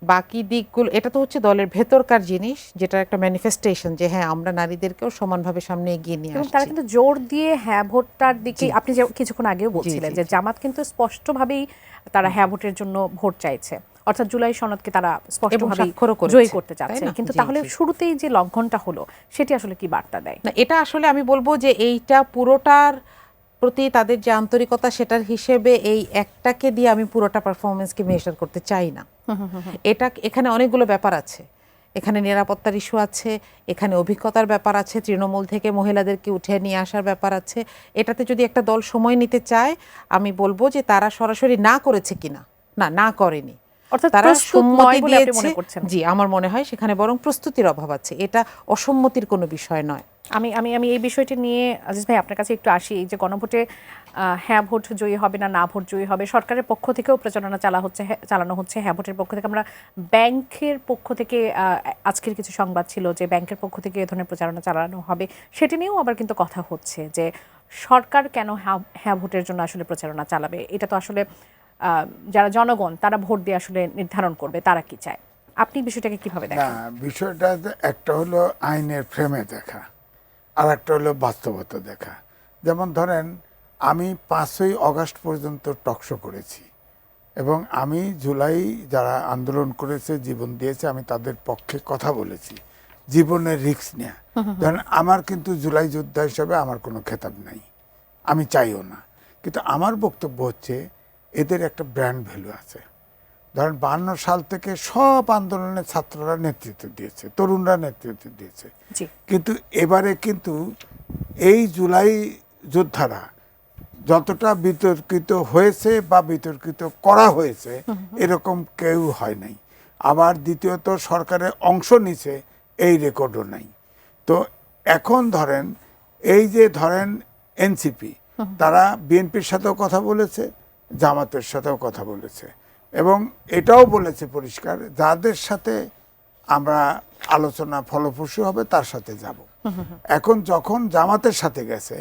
বাকি দিকগুলো এটা তো হচ্ছে দলের ভেতরকার জিনিস, যেটা একটা ম্যানিফেস্টেশন যে হ্যাঁ আমরা নারীদেরকেও সমানভাবে সামনে এগিয়ে নিয়ে আসছি। তারা কিন্তু জোর দিয়ে হ্যাঁ ভোটটার দিকে, আপনি যে কিছুক্ষণ আগেও বলছিলেন যে জামাত কিন্তু স্পষ্টভাবেই তারা হ্যাঁ ভোটের জন্য ভোট চাইছে, অর্থাৎ জুলাই সনদকে তারা স্পষ্টভাবে জয়ী করতে চাচ্ছে, কিন্তু তাহলে শুরুতেই যে লঙ্ঘনটা হলো সেটি আসলে কি বার্তা দেয়? না, এটা আসলে আমি বলবো যে এইটা পুরোটার প্রতি তাদের যে আন্তরিকতা সেটার হিসেবে এই একটাকে দিয়ে আমি পুরোটা পারফরমেন্সকে মেজার করতে চাই না। এটা এখানে অনেকগুলো ব্যাপার আছে, এখানে নিরাপত্তার ইস্যু আছে, এখানে অভিজ্ঞতার ব্যাপার আছে, তৃণমূল থেকে মহিলাদেরকে উঠে নিয়ে আসার ব্যাপার আছে। এটাতে যদি একটা দল সময় নিতে চায় আমি বলবো যে তারা সরাসরি না করেছে কিনা, না করেনি, অর্থাৎ তারা প্রস্তুত নয় সম্মতি বলে আপনি মনে দিয়েছে। করছেন? জি, আমার মনে হয় সেখানে বরং প্রস্তুতির অভাব আছে, এটা অসম্মতির কোনো বিষয় নয়। আমি আমি আমি এই বিষয়টি নিয়ে আজিজ ভাই আপনার কাছে একটু আসি। এই যে গণভোটে হ্যাঁ ভোট জয়ী হবে না না ভোট জয়ী হবে, সরকারের পক্ষ থেকেও প্রচারণা চালানো হচ্ছে হ্যাঁ ভোটের পক্ষ থেকে। আমরা ব্যাংকের পক্ষ থেকে আজকের কিছু সংবাদ ছিল যে ব্যাংকের পক্ষ থেকে এ ধরনের প্রচারণা চালানো হবে, সেটি নিয়েও আবার কিন্তু কথা হচ্ছে যে সরকার কেন হ্যাঁ ভোটের জন্য আসলে প্রচারণা চালাবে। এটা তো আসলে যারা জনগণ তারা ভোট দিয়ে আসলে নির্ধারণ করবে তারা কি চায়। আপনি বিষয়টাকে কিভাবে না, দেখেন? বিষয়টা একটা হলো আইনের ফ্রেমে দেখা, আর একটা হলো বাস্তবতা দেখা। যেমন ধরেন, আমি 5ই আগস্ট পর্যন্ত টকশো করেছি এবং আমি জুলাই যারা আন্দোলন করেছে, জীবন দিয়েছে, আমি তাদের পক্ষে কথা বলেছি, জীবনের রিস্ক নেয়া। ধরেন, আমার কিন্তু জুলাই যোদ্ধা হিসেবে আমার কোনো খেতাব নাই, আমি চাইও না। কিন্তু আমার বক্তব্য হচ্ছে এদের একটা ব্র্যান্ড ভ্যালু আছে। ধরেন 52 সাল থেকে সব আন্দোলনে ছাত্ররা নেতৃত্ব দিয়েছে, তরুণরা নেতৃত্ব দিয়েছে। জি, কিন্তু এবারে কিন্তু এই জুলাই যোদ্ধারা যতটা বিতর্কিত হয়েছে বা বিতর্কিত করা হয়েছে এরকম কেউ হয় নাই। আবার দ্বিতীয়ত সরকারের অংশ নিছে এই রেকর্ডও নাই। তো এখন ধরেন, এই যে ধরেন এনসিপি, তারা বিএনপির সাথেও কথা বলেছে, জামাতের সাথেও কথা বলেছে এবং এটাও বলেছে পরিষ্কার, যাদের সাথে আমরা আলোচনা ফলপ্রসূ হবে তার সাথে যাব। এখন যখন জামাতের সাথে গেছে,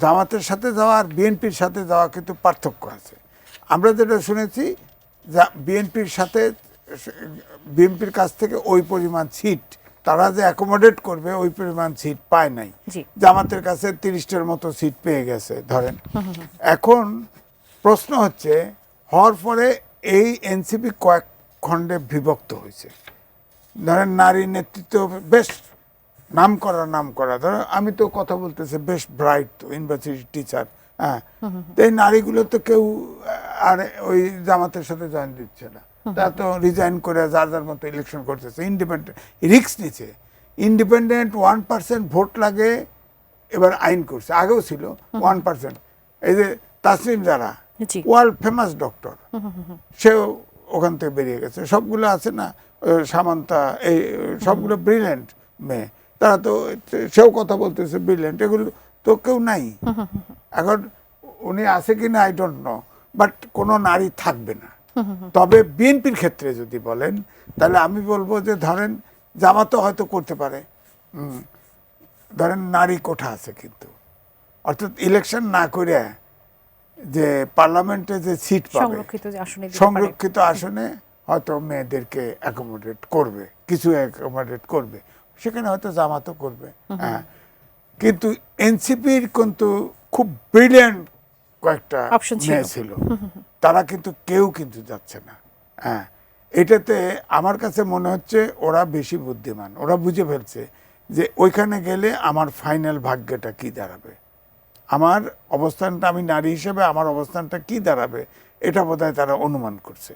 জামাতের সাথে যাওয়া আর বিএনপির সাথে যাওয়া কিন্তু পার্থক্য আছে। আমরা যেটা শুনেছি, বিএনপির সাথে বিএনপির কাছ থেকে ওই পরিমাণ সিট তারা যে অ্যাকোমোডেট করবে ওই পরিমাণ সিট পায় নাই। জি। জামাতের কাছে 30টার মতো সিট পেয়ে গেছে ধরেন। এখন প্রশ্ন হচ্ছে, হওয়ার পরে এই এনসিপি কয়েক খণ্ডে বিভক্ত হয়েছে। ধরেন নারী নেতৃত্ব বেশ নাম করা, ধরো আমি তো কথা বলতেছি বেশ ব্রাইট, তো ইউনিভার্সিটি টিচার, হ্যাঁ, তো এই নারীগুলো তো কেউ আর ওই জামাতের সাথে জয়েন দিচ্ছে না, তা তো রিজাইন করে যার যার মতো ইলেকশন করতেছে, ইন্ডিপেন্ডেন্ট রিস্ক নিচ্ছে। ইন্ডিপেন্ডেন্ট 1% ভোট লাগে, এবার আইন করছে, আগেও ছিল 1%। এই যে তাসলিম যারা, জি। ওয়ার্ল্ড ফেমাস ডক্টর, সেও ওখান থেকে বেরিয়ে গেছে। সবগুলো আছে না, সামান্তা, এই সবগুলো ব্রিলিয়েন্ট মেয়ে, তারা তো, সেও কথা বলতেছে ব্রিলিয়েন্ট, এগুলো তো কেউ নাই। এখন উনি আছে কি না আই ডোন্ট নো, বাট কোনো নারী থাকবে না। তবে বিএনপির ক্ষেত্রে যদি বলেন, তাহলে আমি বলবো যে ধরেন জামাতও হয়তো করতে পারে, ধরেন নারী কোঠা আছে, কিন্তু অর্থাৎ ইলেকশন না করে যে পার্লামেন্টে যে সিট পাবে, সংরক্ষিত যে আসনে দিতে পারে। সংরক্ষিত আসনে হয়তো মেয়েদেরকে অ্যাকোমোডেট করবে, কিছু অ্যাকোমোডেট করবে, সেখানে হয়তো জামাতও করবে। হ্যাঁ, কিন্তু এনসিপির কিন্তু খুব ব্রিলিয়েন্ট কয়েকটা অপশন ছিল। মেয়ে ছিল, তারা কিন্তু কেউ কিন্তু যাচ্ছে না। হ্যাঁ, এটাতে আমার কাছে মনে হচ্ছে ওরা বেশি বুদ্ধিমান, ওরা বুঝে ফেলছে যে ওইখানে গেলে আমার ফাইনাল ভাগ্যটা কি দাঁড়াবে, আমার অবস্থানটা, আমি নারী হিসেবে আমার অবস্থানটা কি দাঁড়াবে, এটা বোধহয় তারা অনুমান করছে।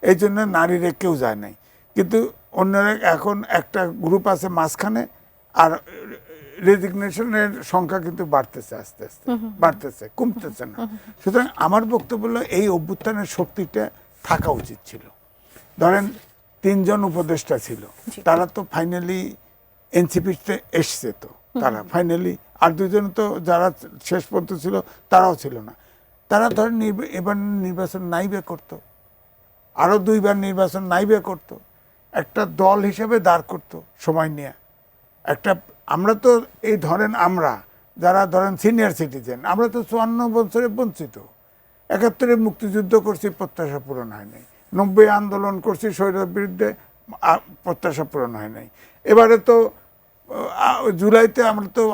এই জন্য নারীরা কেউ যায় নাই। কিন্তু অন্যরা এখন একটা গ্রুপ আছে মাঝখানে, আর রেজিগনেশনের সংখ্যা কিন্তু বাড়তেছে, আস্তে আস্তে বাড়তেছে, কমতেছে না। সুতরাং আমার বক্তব্য হলো এই অভ্যুত্থানের শক্তিটা থাকা উচিত ছিল। ধরেন 3 জন উপদেষ্টা ছিল, তারা তো ফাইনালি এনসিপিতে এসছে, তো তারা ফাইনালি, আর 2 জন তো যারা শেষ পর্যন্ত ছিল তারাও ছিল না। তারা ধরেন এবার নির্বাচন নাইবে করতো, আরো 2বার নির্বাচন নাইবে করতো, একটা দল হিসেবে দাঁড় করতো সময় নিয়ে। একটা, আমরা তো এই ধরেন আমরা যারা ধরেন সিনিয়র সিটিজেন, আমরা তো 54 বছরে বঞ্চিত। 71-এ মুক্তিযুদ্ধ করছি, প্রত্যাশা পূরণ হয় নাই। 90 আন্দোলন করছি স্বৈরের বিরুদ্ধে, প্রত্যাশা পূরণ হয় নাই। এবারে তো জুলাইতে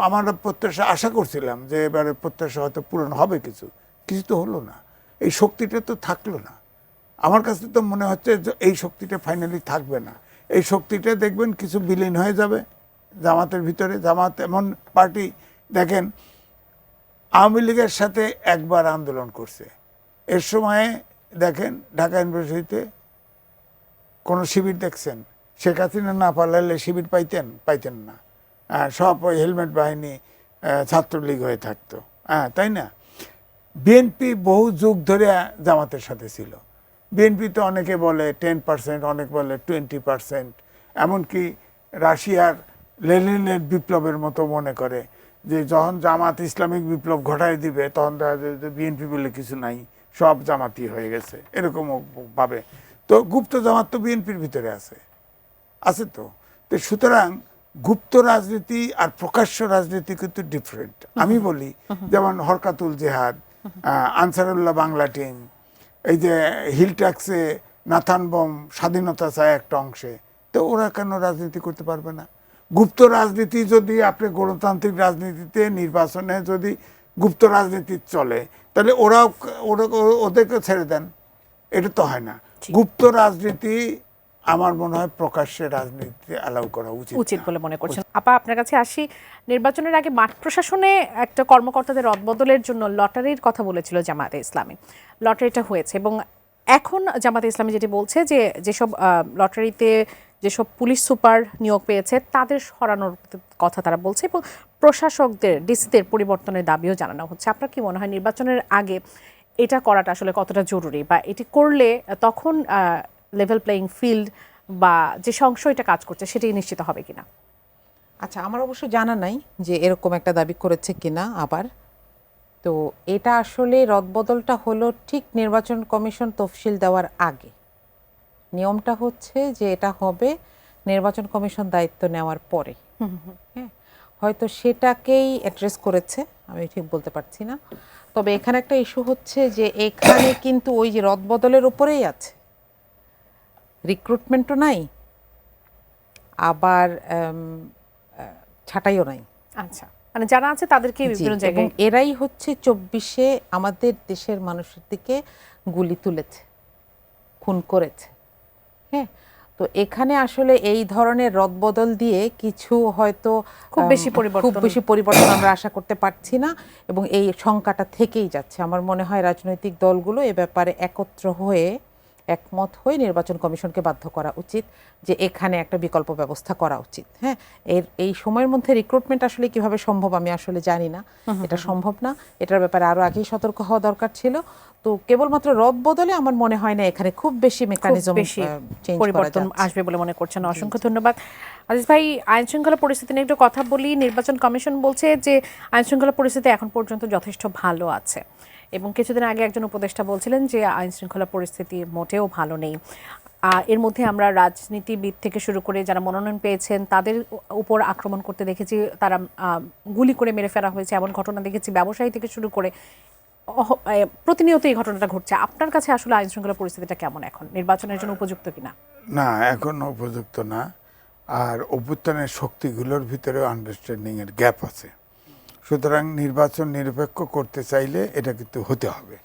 আমরা প্রত্যাশা আশা করছিলাম যে এবারে প্রত্যাশা হয়তো পূরণ হবে, কিছু তো হলো না। এই শক্তিটা তো থাকলো না। আমার কাছে তো মনে হচ্ছে যে এই শক্তিটা ফাইনালি থাকবে না। এই শক্তিটা দেখবেন কিছু বিলীন হয়ে যাবে জামাতের ভিতরে। জামাত এমন পার্টি, দেখেন আওয়ামী লীগের সাথে একবার আন্দোলন করছে, এর সময়ে দেখেন ঢাকা ইউনিভার্সিটিতে কোনো শিবির দেখছেন? শেখ হাসিনা না পারলে শিবির পাইতেন না। সব ওই হেলমেট বাহিনী, ছাত্রলীগ হয়ে থাকতো, তাই না? বিএনপি বহু যুগ ধরে জামাতের সাথে ছিল, বিএনপিতে অনেকে বলে 10%, অনেক বলে 20%, এমনকি রাশিয়ার লেনিনের বিপ্লবের মতো মনে করে যে যখন জামাত ইসলামিক বিপ্লব ঘটায় দিবে তখন দেখা যায় যে বিএনপি বলে কিছু নাই, সব জামাতি হয়ে গেছে, এরকম ভাবে। তো গুপ্ত জামাত তো বিএনপির ভিতরে আছে তো। তো সুতরাং গুপ্ত রাজনীতি আর প্রকাশ্য রাজনীতি কিন্তু ডিফারেন্ট। আমি বলি যেমন হরকাতুল জেহাদ, আনসারুল্লাহ বাংলা টিম, এই যে হিল ট্যাক্সে নাথান বম স্বাধীনতা চায় একটা অংশে, তো ওরা কেন রাজনীতি করতে পারবে না? গুপ্ত রাজনীতি যদি আপনি গণতান্ত্রিক রাজনীতিতে নির্বাচনে যদি গুপ্ত রাজনীতি চলে, তাহলে ওরাও ওদেরকে ছেড়ে দেন। এটা তো হয় না। গুপ্ত রাজনীতি আমার মনে হয় প্রকাশ্যে রাজনীতি অ্যালাউ করা উচিত বলে মনে করছেন। আপা, আপনার কাছে আসি। নির্বাচনের আগে মাঠ প্রশাসনে একটা কর্মকর্তাদের রদবদলের জন্য লটারির কথা বলেছিল জামায়াতে ইসলামী। লটারিটা হয়েছে এবং এখন জামায়াতে ইসলামী যেটি বলছে যে যেসব লটারিতে যেসব পুলিশ সুপার নিয়োগ পেয়েছে তাদের সরানোর কথা তারা বলছে এবং প্রশাসকদের ডিসিদের পরিবর্তনের দাবিও জানানো হচ্ছে। আপনার কি মনে হয় নির্বাচনের আগে এটা করাটা আসলে কতটা জরুরি, বা এটি করলে তখন লেভেল প্লেইং ফিল্ড বা যে সংশয়টা কাজ করছে সেটাই নিশ্চিত হবে কিনা? আচ্ছা, আমার অবশ্য জানা নাই যে এরকম একটা দাবি করেছে কিনা। আবার তো এটা আসলে রদবদলটা হলো ঠিক নির্বাচন কমিশন তফসিল দেওয়ার আগে। নিয়মটা হচ্ছে যে এটা হবে নির্বাচন কমিশন দায়িত্ব নেওয়ার পরে। হ্যাঁ, হয়তো সেটাকেই অ্যাড্রেস করেছে, আমি ঠিক বলতে পারছি না। তবে এখানে একটা ইস্যু হচ্ছে যে এখানে কিন্তু ওই যে রদবদলের উপরেই আছে, রিক্রুটমেন্টও নাই, আবার ছাঁটাইও নাই। আচ্ছা, মানে যারা আছে তাদেরকে বিভিন্ন জায়গায়, এবং এরাই হচ্ছে 24-এ আমাদের দেশের মানুষের দিকে গুলি তুলেছে, খুন করেছে। হ্যাঁ, তো এখানে আসলে এই ধরনের রদবদল দিয়ে কিছু হয়তো খুব বেশি পরিবর্তন আমরা আশা করতে পারছি না, এবং এই শঙ্কাটা থেকেই যাচ্ছে। আমার মনে হয় রাজনৈতিক দলগুলো এ ব্যাপারে একমত হয়ে নির্বাচন কমিশনকে বাধ্য করা উচিত যে এখানে একটা বিকল্প ব্যবস্থা করা উচিত। হ্যাঁ, এই সময়ের মধ্যে রিক্রুটমেন্ট আসলে কিভাবে সম্ভব আমি আসলে জানি না, এটা সম্ভব না। এটার ব্যাপারে আরো আগেই সতর্ক হওয়া দরকার ছিল। তো কেবলমাত্র রদ বদলে আমার মনে হয় না এখানে খুব বেশি মেকানিজম পরিবর্তন আসবে বলে মনে করছেন। অসংখ্য ধন্যবাদ আজিজ ভাই। আইন শৃঙ্খলা পরিস্থিতি নিয়ে একটু কথা বলি। নির্বাচন কমিশন বলছে যে আইন শৃঙ্খলা পরিস্থিতি এখন পর্যন্ত যথেষ্ট ভালো আছে, এবং কিছুদিন আগে একজন উপদেষ্টা বলছিলেন যে আইন শৃঙ্খলা পরিস্থিতি মোটেও ভালো নেই। এর মধ্যে আমরা রাজনীতিবিদ থেকে শুরু করে যারা মনোনয়ন পেয়েছেন তাদের উপর আক্রমণ করতে দেখেছি, তারা গুলি করে মেরে ফেলা হয়েছে এমন ঘটনা দেখেছি। ব্যবসায়ী থেকে শুরু করে প্রতিনিয়ত এই ঘটনাটা ঘটছে। আপনার কাছে আসলে আইন শৃঙ্খলা পরিস্থিতিটা কেমন, এখন নির্বাচনের জন্য উপযুক্ত কিনা? না, এখন উপযুক্ত না। আর অভ্যুত্থানের শক্তিগুলোর ভিতরে আন্ডারস্ট্যান্ডিং এর গ্যাপ আছে। সুতরাং নির্বাচন নিরপেক্ষ করতে চাইলে এটা কিন্তু হতে হবে।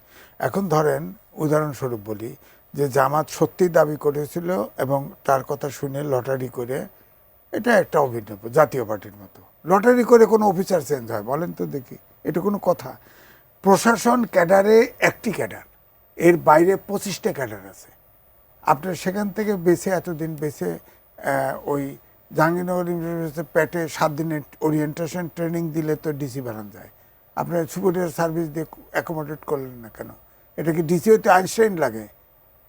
এখন ধরেন উদাহরণস্বরূপ বলি যে জামাত সত্যি দাবি করেছিল এবং তার কথা শুনে লটারি করে, এটা একটা অভিনব জাতীয় পার্টির মতো লটারি করে কোনো অফিসার চেঞ্জ হয়? বলেন তো দেখি, এটা কোনো কথা? প্রশাসন ক্যাডারে একটি ক্যাডার, এর বাইরে 25টা ক্যাডার আছে। আপনার সেখান থেকে বেছে এতদিন বেছে ওই জাহাঙ্গীরনগর ইউনিভার্সিটিতে পেটে 7 দিনের ওরিয়েন্টেশন ট্রেনিং দিলে তো ডিসি বানানো যায়। আপনার সুপিরিয়র সার্ভিস দিয়ে অ্যাকোমোডেট করলেন না কেন? এটা কি ডিসিওতে আইনস্টাইন লাগে?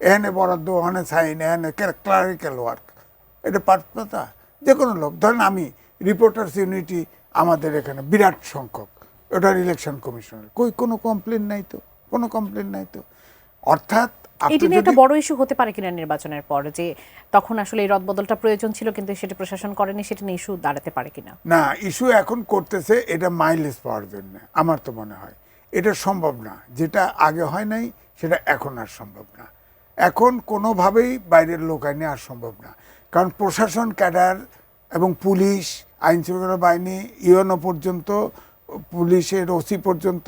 এখানে বরাদ্দ, ওখানে সাইন, এখানে ক্লারিক্যাল ওয়ার্ক, এটা পাতা। যে কোনো লোক, ধরেন আমি রিপোর্টার্স ইউনিটি আমাদের এখানে বিরাট সংখ্যক, ওটার ইলেকশন কমিশনের কোনো কমপ্লেন নাই তো, কোনো কমপ্লেন নাই তো। অর্থাৎ এটি নিয়ে একটা বড় ইস্যু হতে পারে কিনা নির্বাচনের পর, যে তখন আসলে এই রদবদলটা প্রয়োজন ছিল কিন্তু সেটা প্রশাসন করেনি, সেটা নিয়ে ইস্যু দাঁড়াতে পারে কিনা? না, ইস্যু এখন করতেছে এটা মাইলেজ পাওয়ার জন্য। আমার তো মনে হয় এটা সম্ভব না। যেটা আগে হয় নাই সেটা এখন আর সম্ভব না। এখন কোনোভাবেই বাইরের লোক আইনে আর সম্ভব না, কারণ প্রশাসন ক্যাডার এবং পুলিশ, আইন শৃঙ্খলা বাহিনী, ইউএনও পর্যন্ত, পুলিশের ওসি পর্যন্ত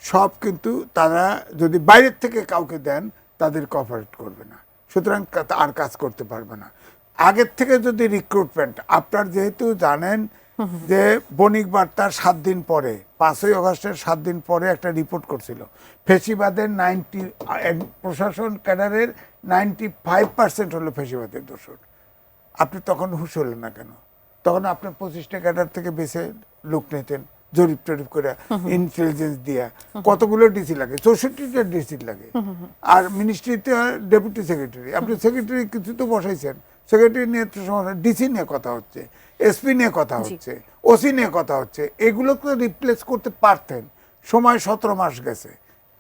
সব কিন্তু তারা যদি বাইরের থেকে কাউকে দেন তাদের কোঅপারেট করবে না, সুতরাং আর কাজ করতে পারবে না। আগের থেকে যদি রিক্রুটমেন্ট, আপনার যেহেতু জানেন যে বণিক বার্তার 7 দিন পরে, 5ই আগস্টের 7 দিন পরে একটা রিপোর্ট করছিল ফেসিবাদের প্রশাসন ক্যাডারের 95% হলো ফেসিবাদের দোষর। আপনি তখন হুঁশ হলেন না কেন? তখন আপনি 25টা ক্যাডার থেকে বেছে লোক নিতেন, জরিপ টরিপ করে ইন্টেলিজেন্স দিয়া কতগুলো ডিসি লাগে, 64টা ডিসি লাগে। আর মিনিস্ট্রিতে ডেপুটি সেক্রেটারি, আপনি সেক্রেটারি কিছু তো বসাইছেন, সেক্রেটারি নিয়ে তো সমস্যা, ডিসি নিয়ে কথা হচ্ছে, এসপি নিয়ে কথা হচ্ছে, ওসি নিয়ে কথা হচ্ছে। এগুলোকে রিপ্লেস করতে পারতেন, সময় 17 মাস গেছে,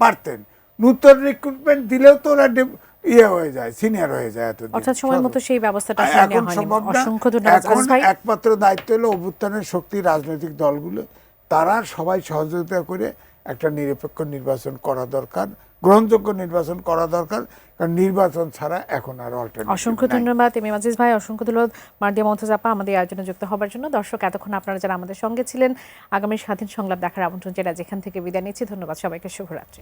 পারতেন। নতুন রিক্রুটমেন্ট দিলেও তো ওরা ইয়ে হয়ে যায়, সিনিয়র হয়ে যায়। অর্থাৎ সময় মতো সেই ব্যবস্থাটা আসলে এখন নেওয়া হয়নি। সম্ভব না। অসংখ্য ধন্যবাদ এখন আজিজ ভাই। একমাত্র দায়িত্ব হলো অভ্যুত্থানের শক্তি রাজনৈতিক দলগুলো, তারা সবাই সহযোগিতা করে একটা নিরপেক্ষ নির্বাচন করা দরকার, গ্রহণযোগ্য নির্বাচন করা দরকার, কারণ নির্বাচন ছাড়া এখন আর অল্টারনেটিভ অসংখ্য নাই। ধন্যবাদ এম এম আজিজ ভাই, অসংখ্য ধন্যবাদ মার্দিয়া মমতাজ আপা আমাদের আয়োজনে যুক্ত হবার জন্য। দর্শক, এতক্ষণ আপনারা যারা আমাদের সঙ্গে ছিলেন, আগামী স্বাধীন সংলাপ দেখার আমন্ত্রণ জেলা যেখান থেকে বিদায় নিচ্ছি। ধন্যবাদ সবাইকে, শুভরাত্রি।